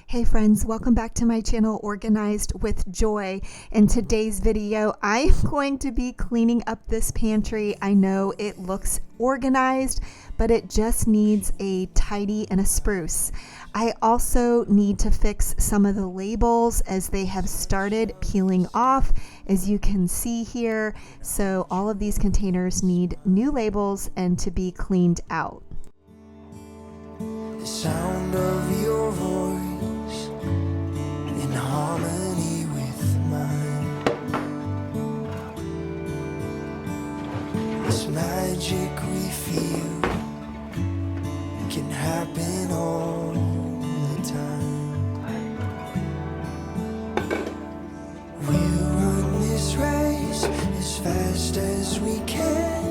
Hey friends, welcome back to my channel, Organized with Joy. In today's video, I am going to be cleaning up this pantry. I know it looks organized, but it just needs a tidy and a spruce. I also need to fix some of the labels as they have started peeling off, as you can see here. So all of these containers need new labels and to be cleaned out. The sound of your voice in harmony with mine. This magic we feel can happen all the time. We'll run this race as fast as we can,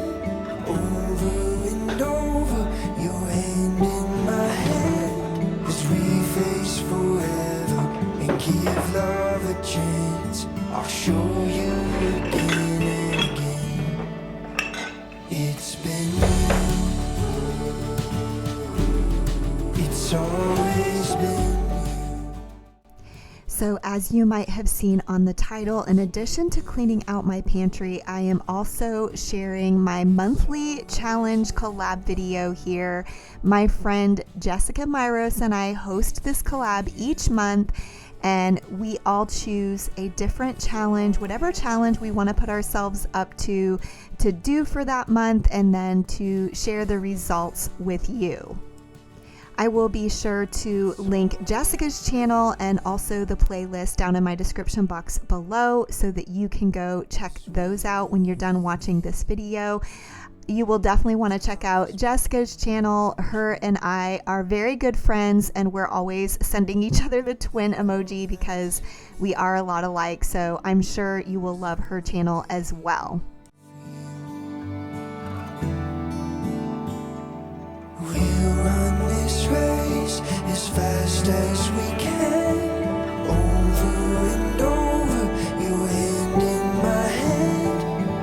over and over, your hand in my hand, as we face forever and give love a chance. I'll show you again and again. It's been you, it's always been you. So as you might have seen on the title, in addition to cleaning out my pantry, I am also sharing my monthly challenge collab video here. My friend Jessica Myros and I host this collab each month, and we all choose a different challenge, whatever challenge we want to put ourselves up to do for that month, and then to share the results with you. I will be sure to link Jessica's channel and also the playlist down in my description box below so that you can go check those out when you're done watching this video. You will definitely want to check out Jessica's channel. Her and I are very good friends, and we're always sending each other the twin emoji because we are a lot alike. So I'm sure you will love her channel as well. We'll run this race as fast as we can, over and over, your hand in my hand,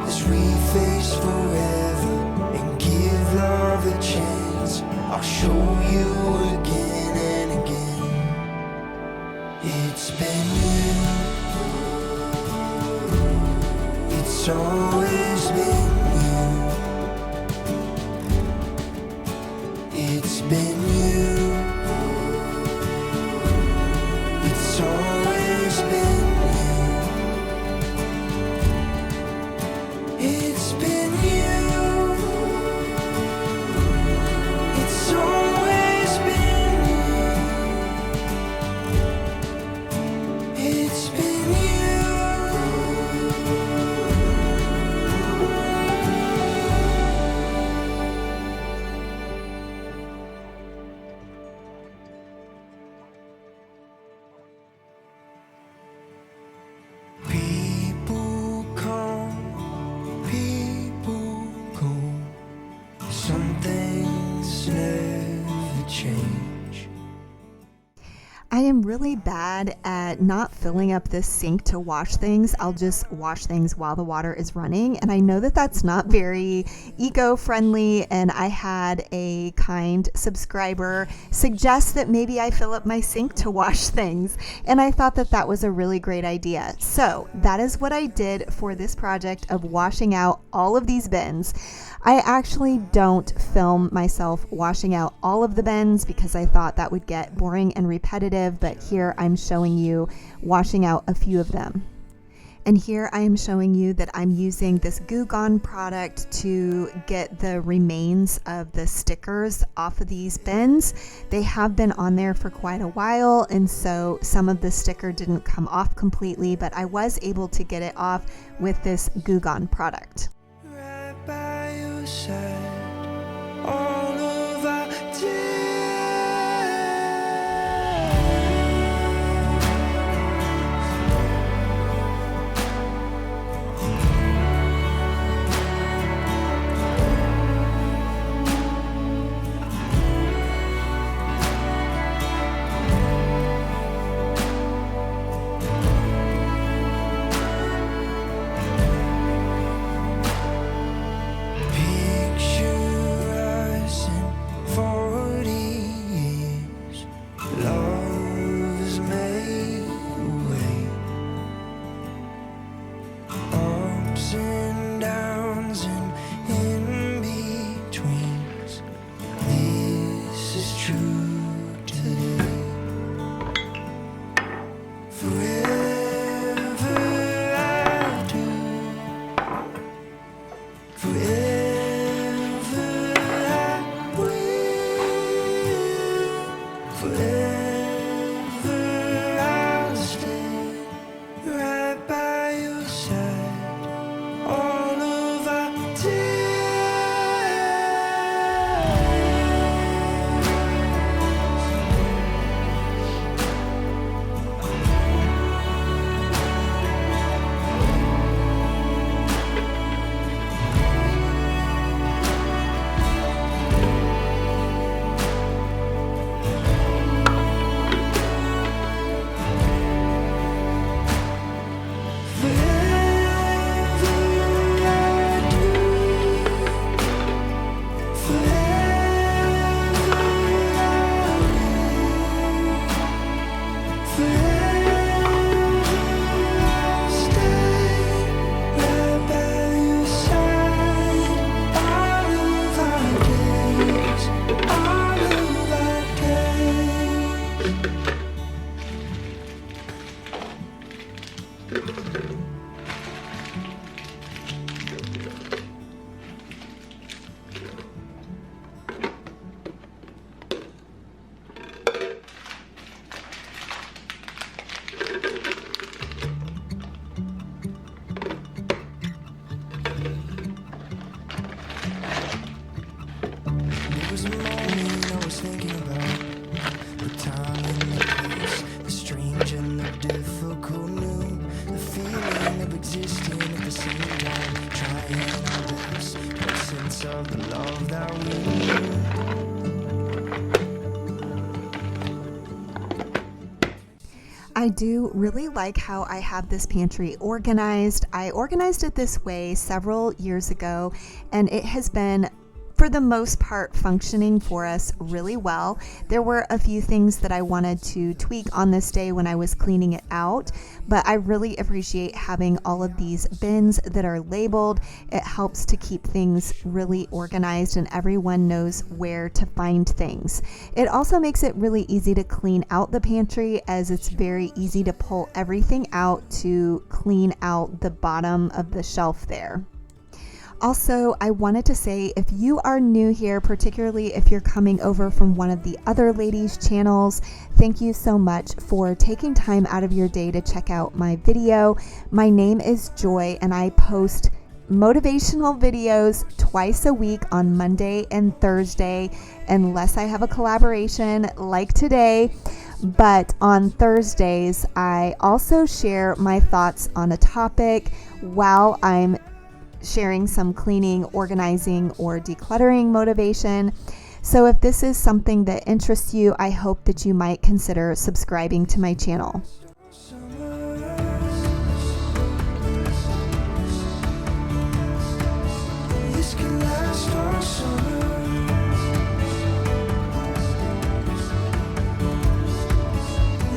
as we face forever and give love a chance. I'll show you again and again. It's been you, it's always been you. It's been you, it's always been you. It's been you, it's always been you. It's been you. People come, people go. Some things never change. I am really bad at not filling up this sink to wash things. I'll just wash things while the water is running. And I know that that's not very eco-friendly. And I had a kind subscriber suggest that maybe I fill up my sink to wash things. And I thought that that was a really great idea. So that is what I did for this project of washing out all of these bins. I actually don't film myself washing out all of the bins because I thought that would get boring and repetitive, but here I'm showing you washing out a few of them. And here I am showing you that I'm using this Goo Gone product to get the remains of the stickers off of these bins. They have been on there for quite a while, and so some of the sticker didn't come off completely, but I was able to get it off with this Goo Gone product. Right by your side, all of our tears. There was a moment I was thinking about the time and the place, the strange and the difficult new, the feeling of existing at the same time, trying our best to make sense of the love that we knew. I do really like how I have this pantry organized. I organized it this way several years ago, and it has been, for the most part, functioning for us really well. There were a few things that I wanted to tweak on this day when I was cleaning it out, but I really appreciate having all of these bins that are labeled. It helps to keep things really organized and everyone knows where to find things. It also makes it really easy to clean out the pantry, as it's very easy to pull everything out to clean out the bottom of the shelf there. Also, I wanted to say, if you are new here, particularly if you're coming over from one of the other ladies' channels, thank you so much for taking time out of your day to check out my video. My name is Joy, and I post motivational videos twice a week on Monday and Thursday, unless I have a collaboration like today. But on Thursdays, I also share my thoughts on a topic while I'm sharing some cleaning, organizing, or decluttering motivation. So if this is something that interests you, I hope that you might consider subscribing to my channel. This can last all summer.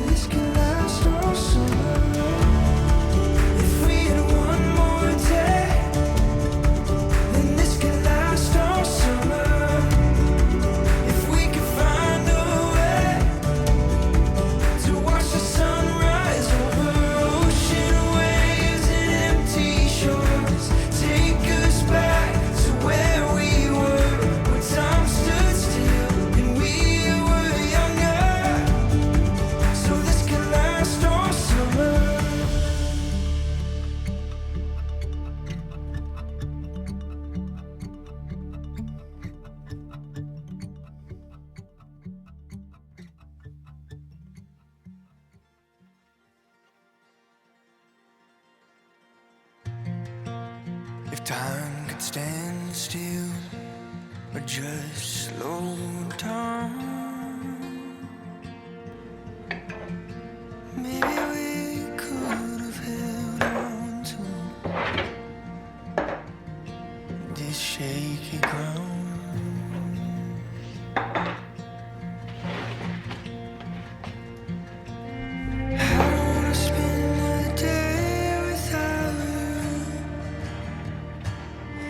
This can last all summer. If we had one more day, then this can last all summer. If we could find a way to watch the sunrise over ocean waves and empty shores, take us back to where we were when time stood still and we were younger. So this can last all summer. If time could stand still or just slow down, maybe we could have held on to this shaky ground. I don't wanna spend a day without you.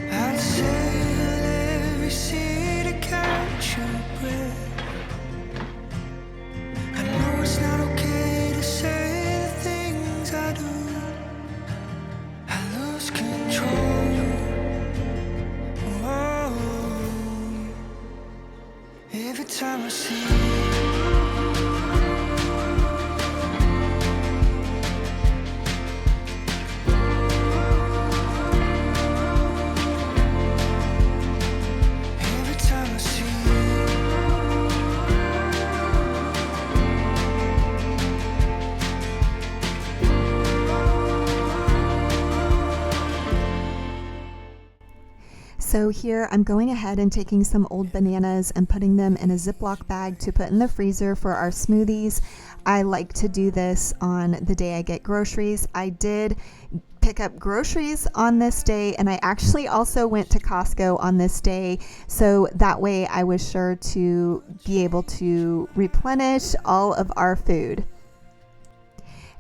I'd sail every sea to catch your breath. I know it's not okay to say the things I do. I lose control. Oh, every time I see you. Every time I see you. So here I'm going ahead and taking some old bananas and putting them in a Ziploc bag to put in the freezer for our smoothies. I like to do this on the day I get groceries. I did pick up groceries on this day, and I actually also went to Costco on this day, so that way I was sure to be able to replenish all of our food.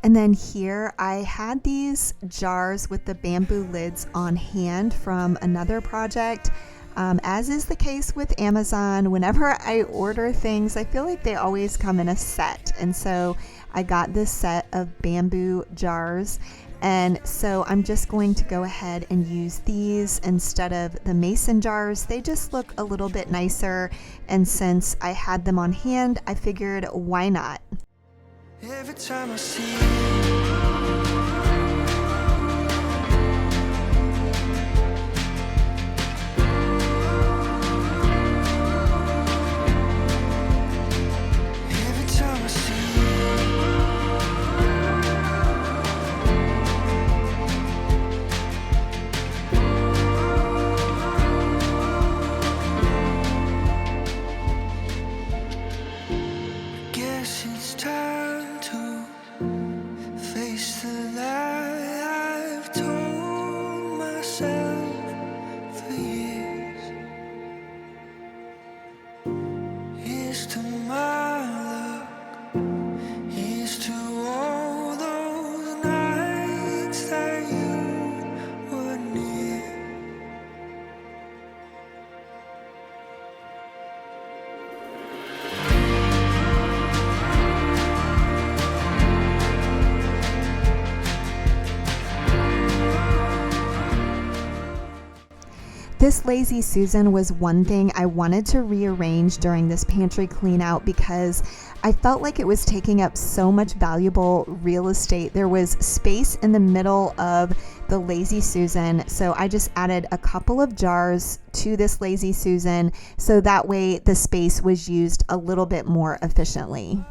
And then here I had these jars with the bamboo lids on hand from another project. As is the case with Amazon, whenever I order things, I feel like they always come in a set. And so I got this set of bamboo jars. And so I'm just going to go ahead and use these instead of the mason jars. They just look a little bit nicer. And since I had them on hand, I figured, why not? Every time I see you, This Lazy Susan was one thing I wanted to rearrange during this pantry clean out because I felt like it was taking up so much valuable real estate. There was space in the middle of the Lazy Susan, so I just added a couple of jars to this Lazy Susan so that way the space was used a little bit more efficiently.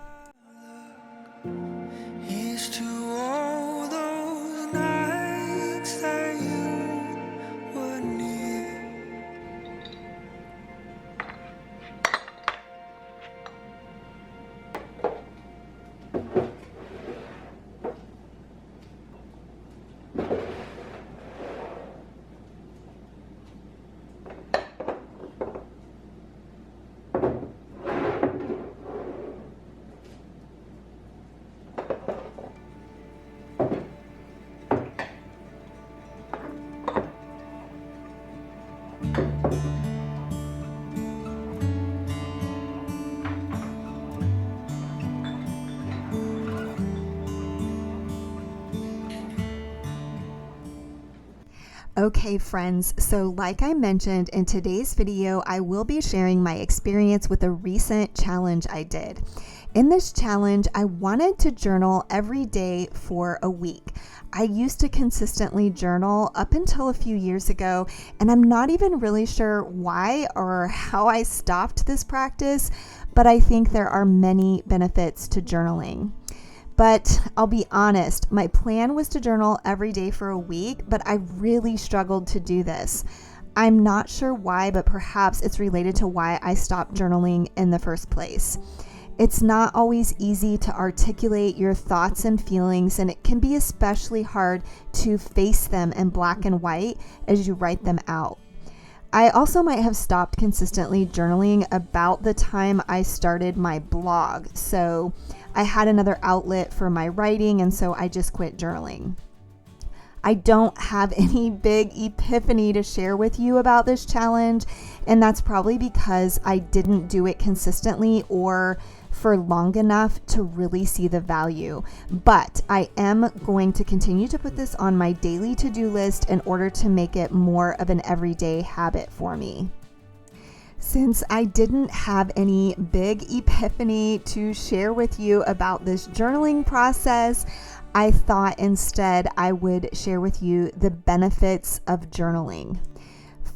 Okay friends, so like I mentioned in today's video, I will be sharing my experience with a recent challenge I did. In this challenge, I wanted to journal every day for a week. I used to consistently journal up until a few years ago, and I'm not even really sure why or how I stopped this practice, but I think there are many benefits to journaling. But I'll be honest, my plan was to journal every day for a week, but I really struggled to do this. I'm not sure why, but perhaps it's related to why I stopped journaling in the first place. It's not always easy to articulate your thoughts and feelings, and it can be especially hard to face them in black and white as you write them out. I also might have stopped consistently journaling about the time I started my blog, so I had another outlet for my writing, and so I just quit journaling. I don't have any big epiphany to share with you about this challenge, and that's probably because I didn't do it consistently or for long enough to really see the value. But I am going to continue to put this on my daily to-do list in order to make it more of an everyday habit for me. Since I didn't have any big epiphany to share with you about this journaling process, I thought instead I would share with you the benefits of journaling.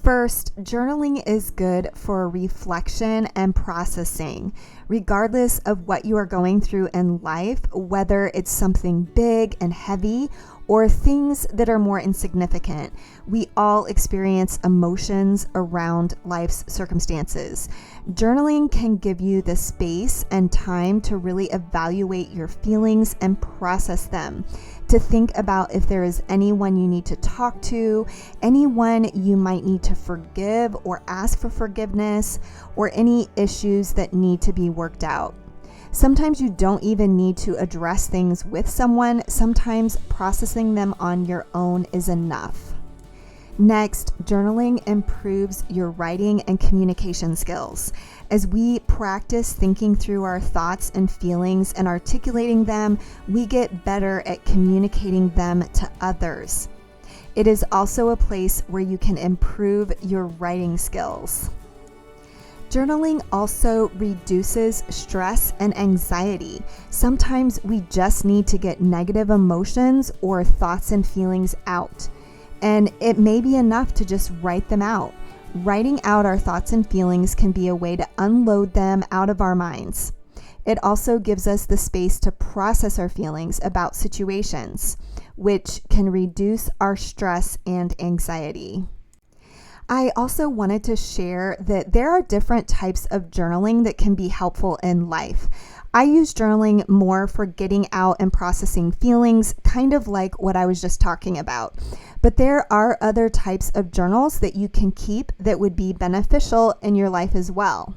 First, journaling is good for reflection and processing, regardless of what you are going through in life, whether it's something big and heavy or things that are more insignificant. We all experience emotions around life's circumstances. Journaling can give you the space and time to really evaluate your feelings and process them, to think about if there is anyone you need to talk to, anyone you might need to forgive or ask for forgiveness, or any issues that need to be worked out. Sometimes you don't even need to address things with someone. Sometimes processing them on your own is enough. Next, journaling improves your writing and communication skills. As we practice thinking through our thoughts and feelings and articulating them, we get better at communicating them to others. It is also a place where you can improve your writing skills. Journaling also reduces stress and anxiety. Sometimes we just need to get negative emotions or thoughts and feelings out, and it may be enough to just write them out. Writing out our thoughts and feelings can be a way to unload them out of our minds. It also gives us the space to process our feelings about situations, which can reduce our stress and anxiety. I also wanted to share that there are different types of journaling that can be helpful in life. I use journaling more for getting out and processing feelings, kind of like what I was just talking about. But there are other types of journals that you can keep that would be beneficial in your life as well.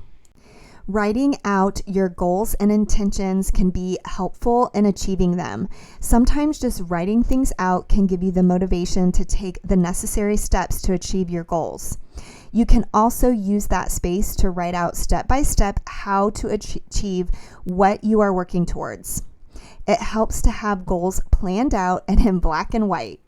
Writing out your goals and intentions can be helpful in achieving them. Sometimes just writing things out can give you the motivation to take the necessary steps to achieve your goals. You can also use that space to write out step by step how to achieve what you are working towards. It helps to have goals planned out and in black and white.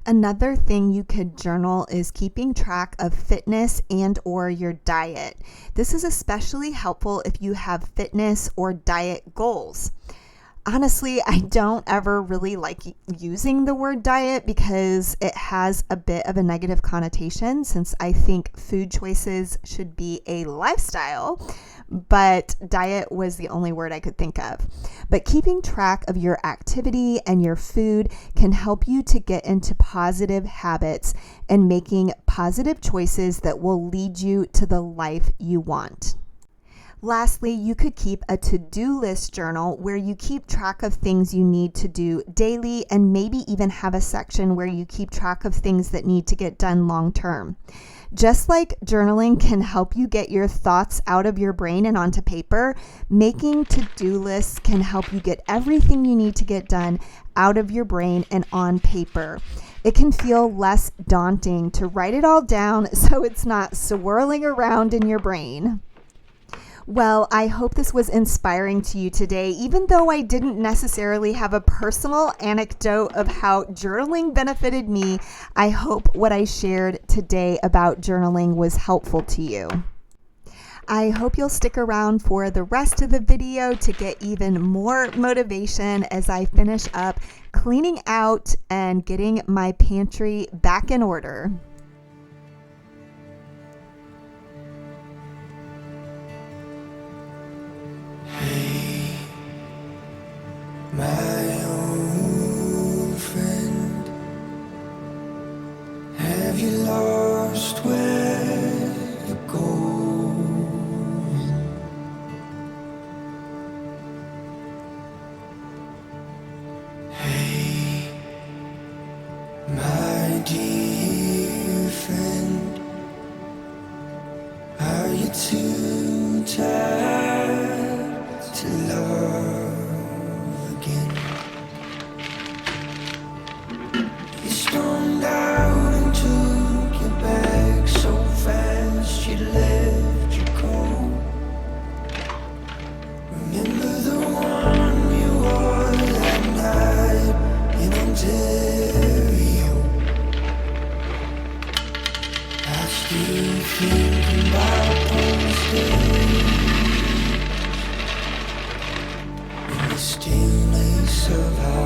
Another thing you could journal is keeping track of fitness and or your diet. This is especially helpful if you have fitness or diet goals. Honestly, I don't ever really like using the word diet because it has a bit of a negative connotation, since I think food choices should be a lifestyle, but diet was the only word I could think of. But keeping track of your activity and your food can help you to get into positive habits and making positive choices that will lead you to the life you want. Lastly, you could keep a to-do list journal where you keep track of things you need to do daily, and maybe even have a section where you keep track of things that need to get done long term. Just like journaling can help you get your thoughts out of your brain and onto paper, making to-do lists can help you get everything you need to get done out of your brain and on paper. It can feel less daunting to write it all down so it's not swirling around in your brain. Well, I hope this was inspiring to you today, even though I didn't necessarily have a personal anecdote of how journaling benefited me. I hope what I shared today about journaling was helpful to you. I hope you'll stick around for the rest of the video to get even more motivation as I finish up cleaning out and getting my pantry back in order. My old friend, have you lost where you're going? Hey, my dear friend, are you too tired to love? You stormed out and took your bag so fast you left your coat. Remember the one you wore that night in Ontario? I still think about those days in the stillness of our home.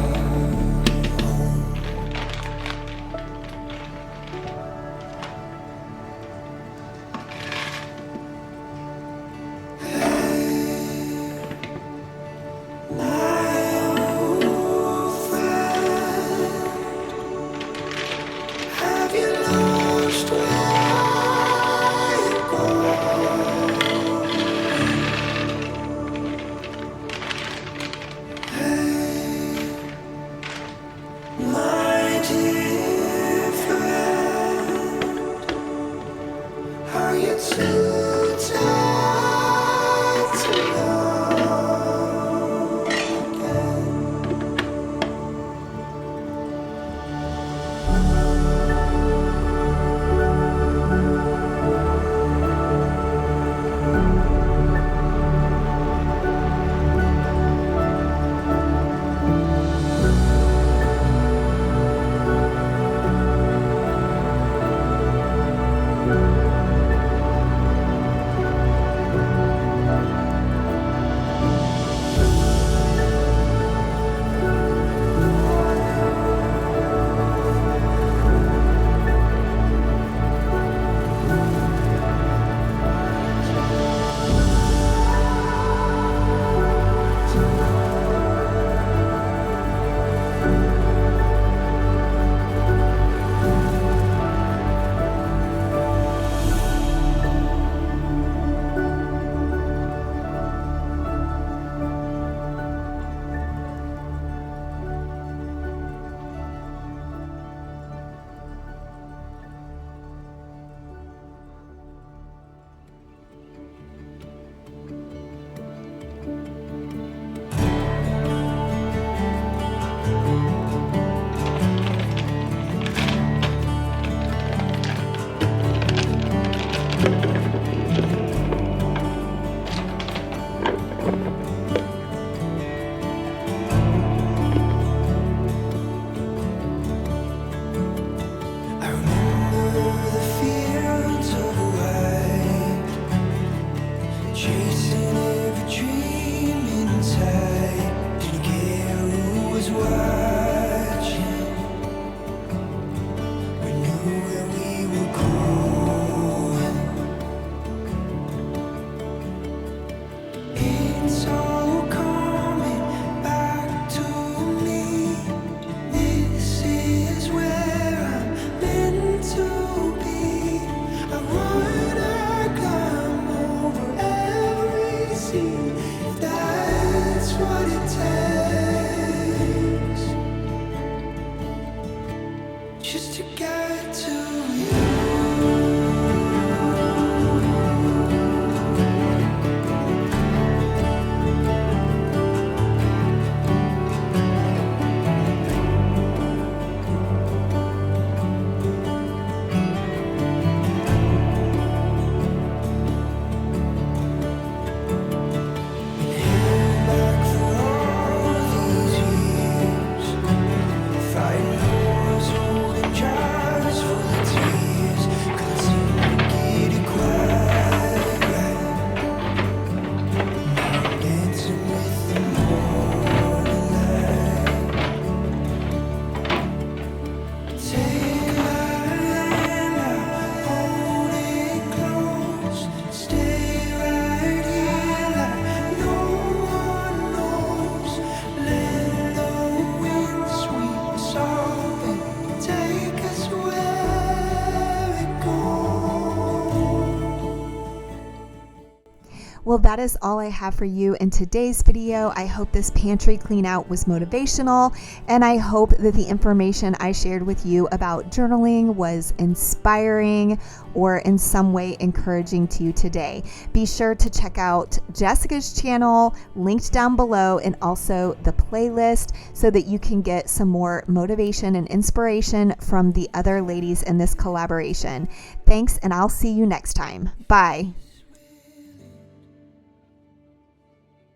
Well, that is all I have for you in today's video. I hope this pantry clean out was motivational, and I hope that the information I shared with you about journaling was inspiring or in some way encouraging to you today. Be sure to check out Jessica's channel linked down below, and also the playlist, so that you can get some more motivation and inspiration from the other ladies in this collaboration. Thanks, and I'll see you next time. Bye.